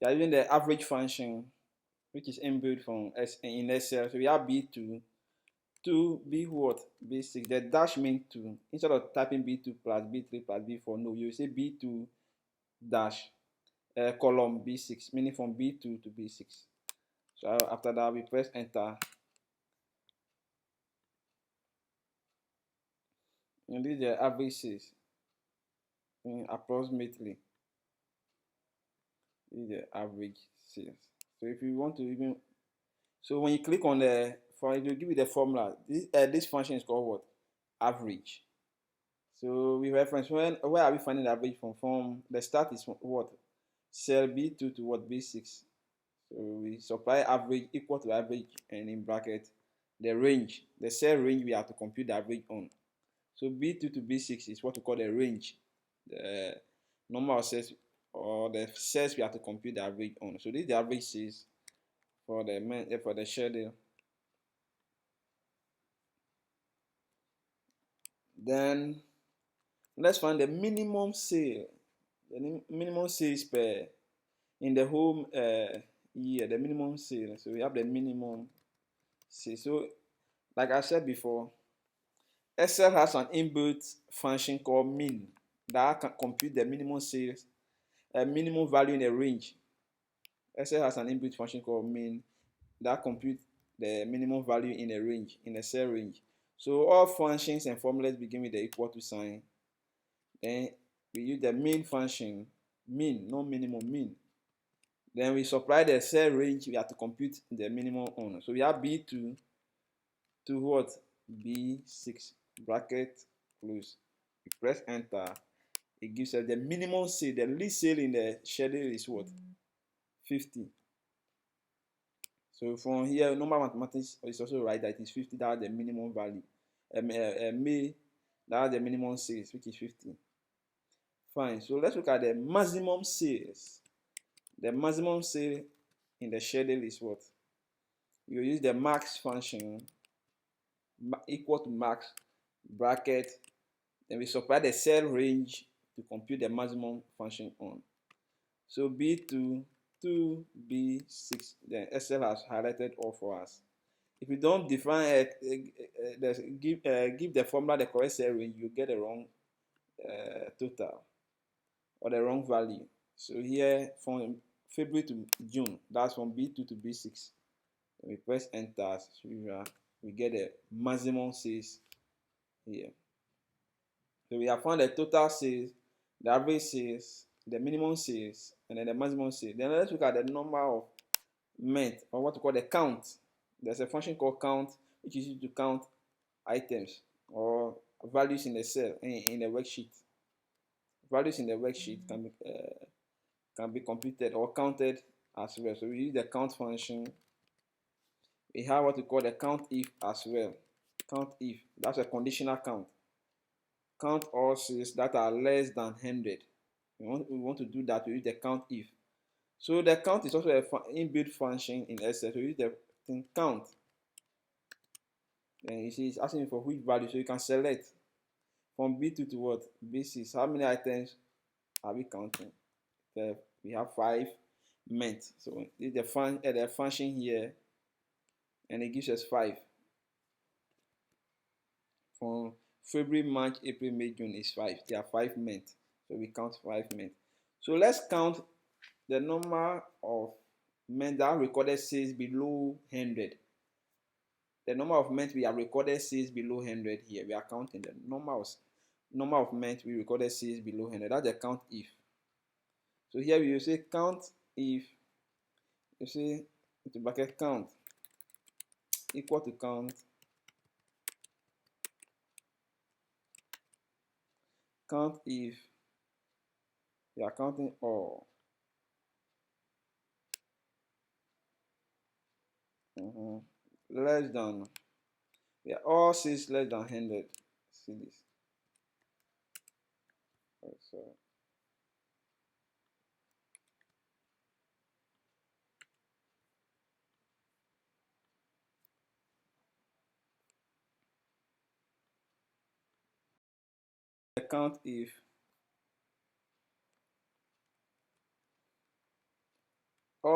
we are using the average function, which is inbuilt from in Excel. So we have B2, 2 B what? B6. The dash means 2. Instead of typing B2 plus B3 plus B4, no, you say B2 dash column B6, meaning from B2 to B6. So after that, we press enter. And this is the average sales, approximately. This is the average sales. So if you want to even, so when you click on the, for it will give you the formula. This function is called what? Average. So we reference where are we finding the average from? From the start is what? Cell B2 to what? B6. So we supply average equal to average, and in bracket the range, the cell range we have to compute the average on. So B2 to B6 is what we call the range, the number of cells or the cells we have to compute the average on. So this is the average cells for the schedule. Then let's find the minimum sale, the minimum sales per in the whole year, the minimum sale. So we have the minimum sale. So like I said before, Excel has an inbuilt function called min that can compute the minimum sales, minimum value in a range. Excel has an inbuilt function called min that computes the minimum value in a range, in a cell range. So all functions and formulas begin with the equal to sign. Then we use the min function, min, not minimum, min. Then we supply the cell range we have to compute the minimum on. So we have B2 to what? B6, bracket close. We press enter. It gives us the minimum sale. The least sale in the schedule is what? 50. So from here, normal mathematics is also right that it is 50. That's the minimum value. May, that's the minimum sales, which is 50. Fine. So let's look at the maximum sales. The maximum sale in the schedule is what? You use the max function, equal to max, bracket, then we supply the cell range to compute the maximum function on. So B2 to B6, then Excel has highlighted all for us. If you don't define it, give the formula the correct cell range, you get the wrong total or the wrong value. So here from February to June, that's from B2 to B6. We press enter as usual, we get the maximum sales here. So we have found the total sales, the average sales, the minimum sales, and then the maximum sales. Then let's look at the number of months, or what we call the count. There's a function called count, which is used to count items or values in the cell in the worksheet. Values in the worksheet can be computed or counted as well. So we use the count function. We have what we call the count if as well. Count if, that's a conditional count. Count all sales that are less than 100. We want to do that, we use the count if. So the count is also an inbuilt function in Excel. So we use the thing count. Then you see it's asking for which value, so you can select from B2 to what? B6. How many items are we counting? We have 5 months. So this is the function here, and it gives us 5. From February, March, April, May, June is 5. There are 5 months. So we count 5 months. So let's count the number of months that recorded sales below 100. The number of months we have recorded sales below 100 here. We are counting the number of months we recorded sales below 100. That's the count if. So here we will say count if, you see, into bracket count equal to count if we are counting all. Less than, yeah, all sales less than 100. See this. So count if